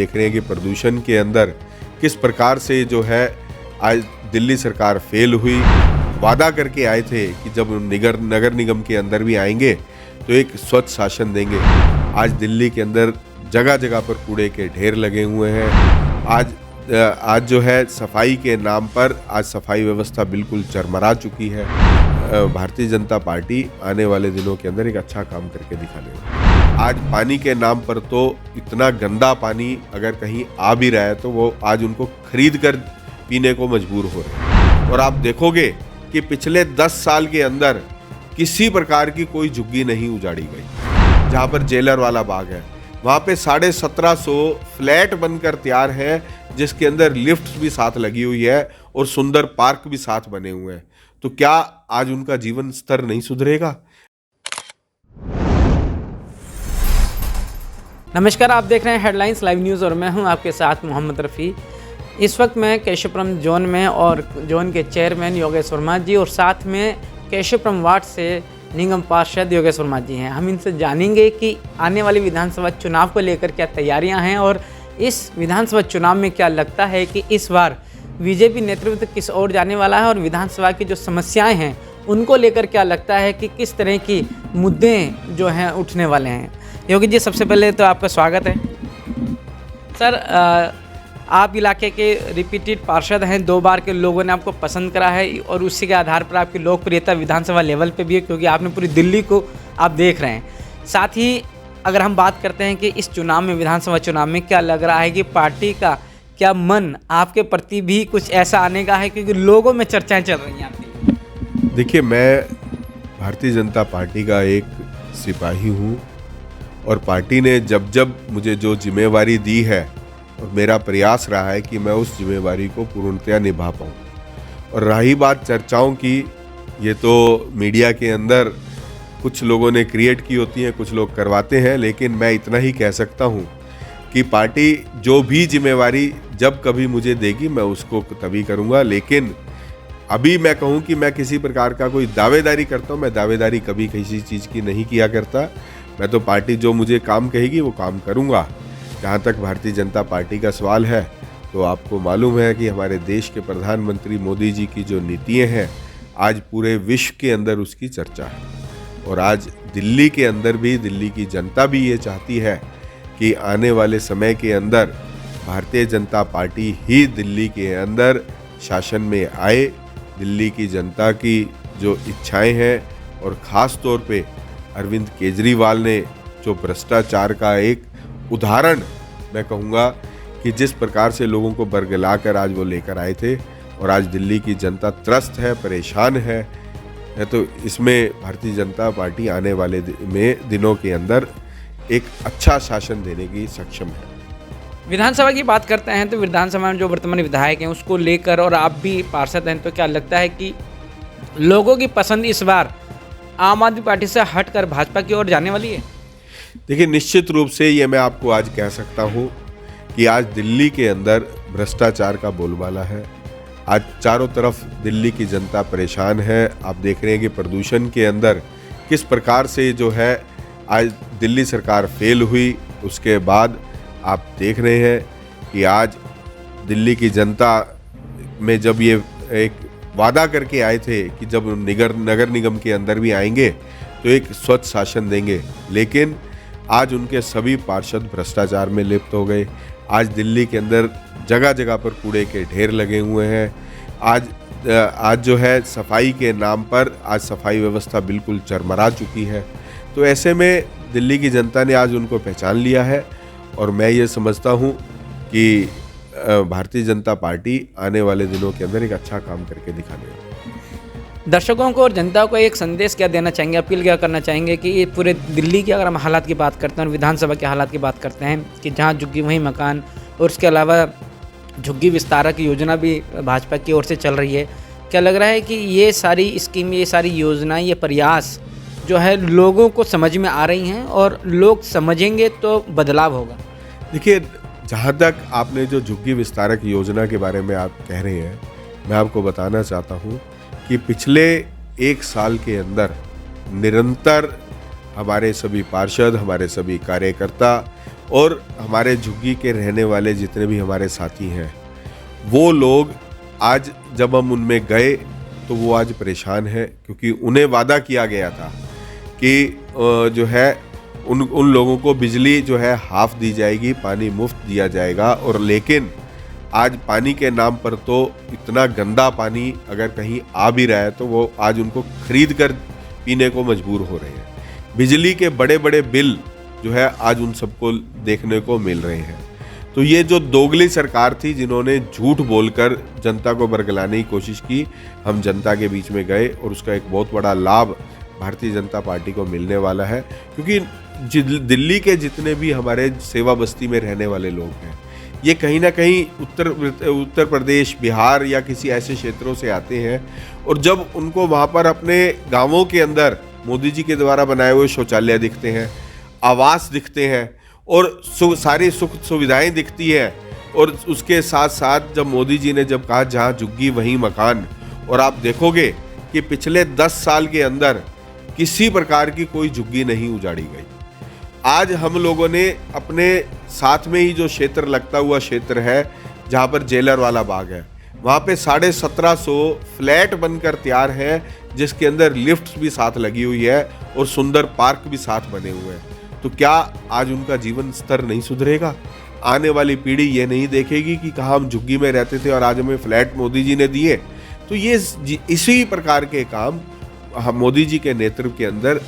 देख रहे हैं कि प्रदूषण के अंदर किस प्रकार से जो है आज दिल्ली सरकार फेल हुई। वादा करके आए थे कि जब नगर निगम के अंदर भी आएंगे तो एक स्वच्छ शासन देंगे। आज दिल्ली के अंदर जगह जगह पर कूड़े के ढेर लगे हुए हैं। आज जो है सफाई के नाम पर आज सफाई व्यवस्था बिल्कुल चरमरा चुकी है। भारतीय जनता पार्टी आने वाले दिनों के अंदर एक अच्छा काम करके दिखाने। आज पानी के नाम पर तो इतना गंदा पानी अगर कहीं आ भी रहा है तो वो आज उनको खरीद कर पीने को मजबूर हो रहे हैं। और आप देखोगे कि पिछले 10 साल के अंदर किसी प्रकार की कोई झुग्गी नहीं उजाड़ी गई। जहाँ पर जेलर वाला बाग है वहाँ पे 1750 फ्लैट बनकर तैयार है, जिसके अंदर लिफ्ट भी साथ लगी हुई है और सुंदर पार्क भी साथ बने हुए हैं। तो क्या आज उनका जीवन स्तर नहीं सुधरेगा? नमस्कार, आप देख रहे हैं हेडलाइंस लाइव न्यूज़ और मैं हूं आपके साथ मोहम्मद रफ़ी। इस वक्त मैं केशवपुरम जोन में और जोन के चेयरमैन योगेश वर्मा जी और साथ में केशवपुरम वार्ड से निगम पार्षद योगेश वर्मा जी हैं। हम इनसे जानेंगे कि आने वाली विधानसभा चुनाव को लेकर क्या तैयारियां हैं और इस विधानसभा चुनाव में क्या लगता है कि इस बार बीजेपी नेतृत्व किस ओर जाने वाला है और विधानसभा की जो समस्याएं हैं उनको लेकर क्या लगता है कि किस तरह की मुद्दे जो हैं उठने वाले हैं। योगी जी, सबसे पहले तो आपका स्वागत है। सर, आप इलाके के रिपीटेड पार्षद हैं, 2 बार के लोगों ने आपको पसंद करा है और उसी के आधार पर आपकी लोकप्रियता विधानसभा लेवल पे भी है, क्योंकि आपने पूरी दिल्ली को आप देख रहे हैं। साथ ही अगर हम बात करते हैं कि इस चुनाव में, विधानसभा चुनाव में क्या लग रहा है कि पार्टी का क्या मन आपके प्रति भी कुछ ऐसा आने का है, क्योंकि लोगों में चर्चाएँ चल रही हैं आपकी? देखिए, मैं भारतीय जनता पार्टी का एक सिपाही हूँ और पार्टी ने जब जब मुझे जो जिम्मेवारी दी है और मेरा प्रयास रहा है कि मैं उस जिम्मेवारी को पूर्णतया निभा पाऊँ। और रही बात चर्चाओं की, ये तो मीडिया के अंदर कुछ लोगों ने क्रिएट की होती हैं, कुछ लोग करवाते हैं, लेकिन मैं इतना ही कह सकता हूँ कि पार्टी जो भी जिम्मेवारी जब कभी मुझे देगी मैं उसको तभी करूँगा। लेकिन अभी मैं कहूँ कि मैं किसी प्रकार का कोई दावेदारी करता हूँ, मैं दावेदारी कभी किसी चीज़ की नहीं किया करता। मैं तो पार्टी जो मुझे काम कहेगी वो काम करूँगा। जहाँ तक भारतीय जनता पार्टी का सवाल है तो आपको मालूम है कि हमारे देश के प्रधानमंत्री मोदी जी की जो नीतियाँ हैं आज पूरे विश्व के अंदर उसकी चर्चा है। और आज दिल्ली के अंदर भी दिल्ली की जनता भी ये चाहती है कि आने वाले समय के अंदर भारतीय जनता पार्टी ही दिल्ली के अंदर शासन में आए। दिल्ली की जनता की जो इच्छाएं हैं और ख़ास तौर पे अरविंद केजरीवाल ने जो भ्रष्टाचार का एक उदाहरण मैं कहूँगा कि जिस प्रकार से लोगों को बरगला कर आज वो लेकर आए थे और आज दिल्ली की जनता त्रस्त है, परेशान है, तो इसमें भारतीय जनता पार्टी आने वाले दिनों के अंदर एक अच्छा शासन देने की सक्षम है। विधानसभा की बात करते हैं तो विधानसभा में जो वर्तमान विधायक हैं उसको लेकर, और आप भी पार्षद हैं, तो क्या लगता है कि लोगों की पसंद इस बार आम आदमी पार्टी से हटकर भाजपा की ओर जाने वाली है? देखिए, निश्चित रूप से ये मैं आपको आज कह सकता हूँ कि आज दिल्ली के अंदर भ्रष्टाचार का बोलबाला है। आज चारों तरफ दिल्ली की जनता परेशान है। आप देख रहे हैं कि प्रदूषण के अंदर किस प्रकार से जो है आज दिल्ली सरकार फेल हुई। उसके बाद आप देख रहे हैं कि आज दिल्ली की जनता में जब ये एक वादा करके आए थे कि जब नगर निगम के अंदर भी आएंगे तो एक स्वच्छ शासन देंगे, लेकिन आज उनके सभी पार्षद भ्रष्टाचार में लिप्त हो गए। आज दिल्ली के अंदर जगह जगह पर कूड़े के ढेर लगे हुए हैं। आज जो है सफाई के नाम पर आज सफाई व्यवस्था बिल्कुल चरमरा चुकी है। तो ऐसे में दिल्ली की जनता ने आज उनको पहचान लिया है और मैं ये समझता हूँ कि भारतीय जनता पार्टी आने वाले दिनों के अंदर एक अच्छा काम करके दिखाने। दर्शकों को और जनता को एक संदेश क्या देना चाहेंगे, अपील क्या करना चाहेंगे कि ये पूरे दिल्ली की अगर हम हालात की बात करते हैं और विधानसभा के हालात की बात करते हैं कि जहां झुग्गी वहीं मकान, और उसके अलावा झुग्गी विस्तारक योजना भी भाजपा की ओर से चल रही है, क्या लग रहा है कि ये सारी स्कीम, ये सारी योजनाएं, ये प्रयास जो है लोगों को समझ में आ रही हैं और लोग समझेंगे तो बदलाव होगा? देखिए, जहाँ तक आपने जो झुग्गी विस्तारक योजना के बारे में आप कह रहे हैं, मैं आपको बताना चाहता हूँ कि पिछले 1 साल के अंदर निरंतर हमारे सभी पार्षद, हमारे सभी कार्यकर्ता और हमारे झुग्गी के रहने वाले जितने भी हमारे साथी हैं, वो लोग आज जब हम उनमें गए तो वो आज परेशान हैं, क्योंकि उन्हें वादा किया गया था कि जो है उन लोगों को बिजली जो है हाफ दी जाएगी, पानी मुफ्त दिया जाएगा। और लेकिन आज पानी के नाम पर तो इतना गंदा पानी अगर कहीं आ भी रहा है तो वो आज उनको खरीद कर पीने को मजबूर हो रहे हैं। बिजली के बड़े बड़े बिल जो है आज उन सबको देखने को मिल रहे हैं। तो ये जो दोगली सरकार थी जिन्होंने झूठ बोलकर जनता को बरगलाने की कोशिश की, हम जनता के बीच में गए और उसका एक बहुत बड़ा लाभ भारतीय जनता पार्टी को मिलने वाला है। क्योंकि दिल्ली के जितने भी हमारे सेवा बस्ती में रहने वाले लोग हैं, ये कहीं ना कहीं उत्तर प्रदेश, बिहार या किसी ऐसे क्षेत्रों से आते हैं, और जब उनको वहाँ पर अपने गांवों के अंदर मोदी जी के द्वारा बनाए हुए शौचालय दिखते हैं, आवास दिखते हैं और सारी सुख सुविधाएं दिखती है, और उसके साथ साथ जब मोदी जी ने जब कहा जहाँ झुग्गी वहीं मकान, और आप देखोगे कि पिछले 10 साल के अंदर किसी प्रकार की कोई झुग्गी नहीं उजाड़ी गई। आज हम लोगों ने अपने साथ में ही जो क्षेत्र लगता हुआ क्षेत्र है जहाँ पर जेलर वाला बाग है, वहाँ पे 1750 फ्लैट बनकर तैयार हैं, जिसके अंदर लिफ्ट्स भी साथ लगी हुई है और सुंदर पार्क भी साथ बने हुए हैं। तो क्या आज उनका जीवन स्तर नहीं सुधरेगा? आने वाली पीढ़ी ये नहीं देखेगी कि कहाँ हम झुग्गी में रहते थे और आज हमें फ्लैट मोदी जी ने दिए? तो ये इसी प्रकार के काम हम मोदी जी के नेतृत्व के अंदर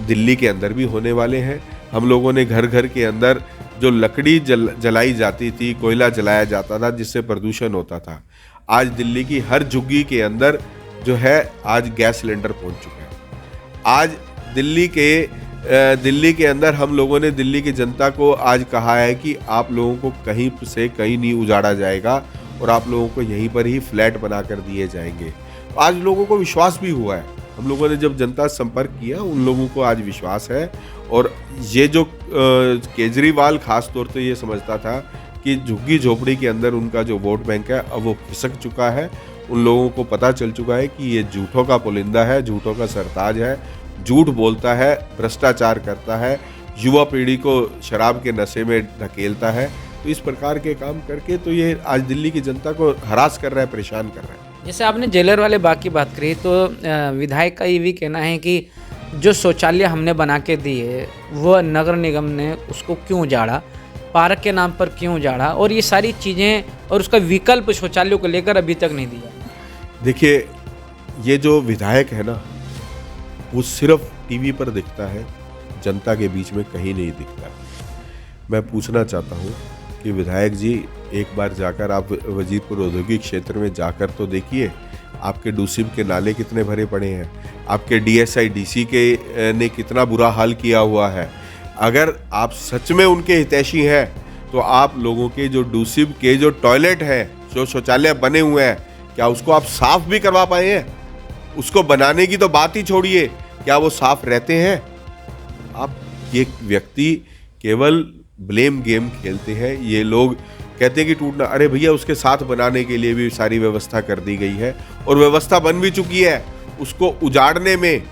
दिल्ली के अंदर भी होने वाले हैं। हम लोगों ने घर घर के अंदर जो लकड़ी जलाई जाती थी, कोयला जलाया जाता था जिससे प्रदूषण होता था, आज दिल्ली की हर झुग्गी के अंदर जो है आज गैस सिलेंडर पहुंच चुके हैं। आज दिल्ली के अंदर हम लोगों ने दिल्ली की जनता को आज कहा है कि आप लोगों को कहीं से कहीं नहीं उजाड़ा जाएगा और आप लोगों को यहीं पर ही फ्लैट बनाकर दिए जाएंगे। आज लोगों को विश्वास भी हुआ है। हम लोगों ने जब जनता से संपर्क किया, उन लोगों को आज विश्वास है। और ये जो केजरीवाल खास तौर पे ये समझता था कि झुग्गी झोपड़ी के अंदर उनका जो वोट बैंक है अब वो खिसक चुका है। उन लोगों को पता चल चुका है कि ये झूठों का पुलिंदा है, झूठों का सरताज है, झूठ बोलता है, भ्रष्टाचार करता है, युवा पीढ़ी को शराब के नशे में धकेलता है। तो इस प्रकार के काम करके तो ये आज दिल्ली की जनता को हरास कर रहा है, परेशान कर रहा है। जैसे आपने जेलर वाले बाग की बात करी, तो विधायक का ये भी कहना है कि जो शौचालय हमने बना के दिए वो नगर निगम ने उसको क्यों उजाड़ा, पार्क के नाम पर क्यों उजाड़ा, और ये सारी चीज़ें और उसका विकल्प शौचालयों को लेकर अभी तक नहीं दिया। देखिए, ये जो विधायक है ना, वो सिर्फ टीवी पर दिखता है, जनता के बीच में कहीं नहीं दिखता। मैं पूछना चाहता हूँ कि विधायक जी, एक बार जाकर आप वजीरपुर औद्योगिक क्षेत्र में जाकर तो देखिए, आपके डूसिब के नाले कितने भरे पड़े हैं, आपके डीएसआई डीसी के ने कितना बुरा हाल किया हुआ है। अगर आप सच में उनके हितैषी हैं तो आप लोगों के जो डूसिब के जो टॉयलेट हैं, जो शौचालय बने हुए हैं, क्या उसको आप साफ भी करवा पाए हैं? उसको बनाने की तो बात ही छोड़िए, क्या वो साफ रहते हैं? आप ये व्यक्ति केवल ब्लेम गेम खेलते हैं। ये लोग कहते हैं कि टूटना, अरे भैया उसके साथ बनाने के लिए भी सारी व्यवस्था कर दी गई है और व्यवस्था बन भी चुकी है। उसको उजाड़ने में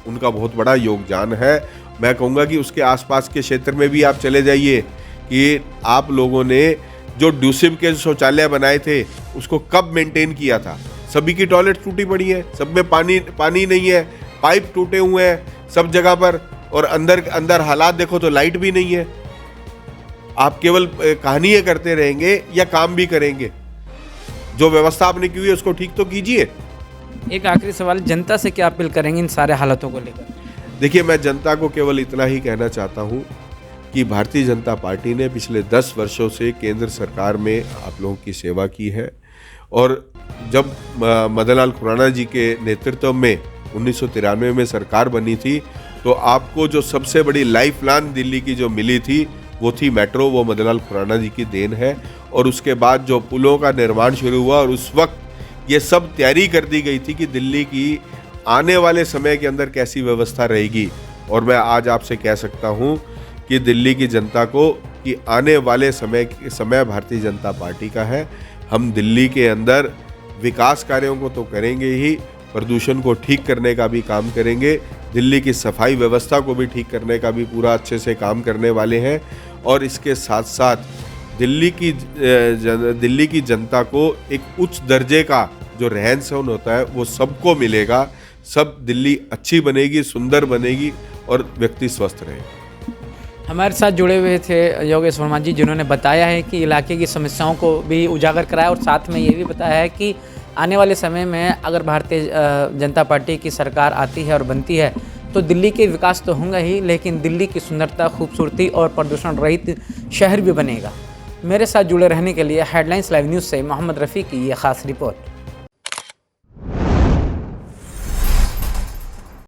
उनका बहुत बड़ा योगदान है। मैं कहूँगा कि उसके आसपास के क्षेत्र में भी आप चले जाइए कि आप लोगों ने जो ड्यूसिब के शौचालय बनाए थे उसको कब मेंटेन किया था। सभी की टॉयलेट टूटी पड़ी है, सब में पानी नहीं है, पाइप टूटे हुए हैं सब जगह पर, और अंदर हालात देखो तो लाइट भी नहीं है। आप केवल कहानियां करते रहेंगे या काम भी करेंगे? जो व्यवस्था आपने की हुई है उसको ठीक तो कीजिए। एक आखिरी सवाल, जनता से क्या अपील करेंगे इन सारे हालातों को लेकर? देखिए, मैं जनता को केवल इतना ही कहना चाहता हूँ कि भारतीय जनता पार्टी ने पिछले 10 वर्षों से केंद्र सरकार में आप लोगों की सेवा की है, और जब मदन लाल खुराना जी के नेतृत्व में 1993 में सरकार बनी थी तो आपको जो सबसे बड़ी लाइफ लाइन दिल्ली की जो मिली थी वो थी मेट्रो, वो मदन लाल खुराना जी की देन है। और उसके बाद जो पुलों का निर्माण शुरू हुआ, और उस वक्त ये सब तैयारी कर दी गई थी कि दिल्ली की आने वाले समय के अंदर कैसी व्यवस्था रहेगी। और मैं आज आपसे कह सकता हूँ कि दिल्ली की जनता को कि आने वाले समय भारतीय जनता पार्टी का है। हम दिल्ली के अंदर विकास कार्यों को तो करेंगे ही, प्रदूषण को ठीक करने का भी काम करेंगे, दिल्ली की सफाई व्यवस्था को भी ठीक करने का भी पूरा अच्छे से काम करने वाले हैं। और इसके साथ साथ दिल्ली की जनता को एक उच्च दर्जे का जो रहन सहन होता है वो सबको मिलेगा। सब दिल्ली अच्छी बनेगी, सुंदर बनेगी और व्यक्ति स्वस्थ रहेगा। हमारे साथ जुड़े हुए थे योगेश वर्मा जी, जिन्होंने बताया है कि इलाके की समस्याओं को भी उजागर कराया और साथ में ये भी बताया है कि आने वाले समय में अगर भारतीय जनता पार्टी की सरकार आती है और बनती है तो दिल्ली के विकास तो होंगे ही, लेकिन दिल्ली की सुंदरता, खूबसूरती और प्रदूषण रहित शहर भी बनेगा। मेरे साथ जुड़े रहने के लिए हेडलाइंस लाइव न्यूज़ से मोहम्मद रफ़ी की ये ख़ास रिपोर्ट।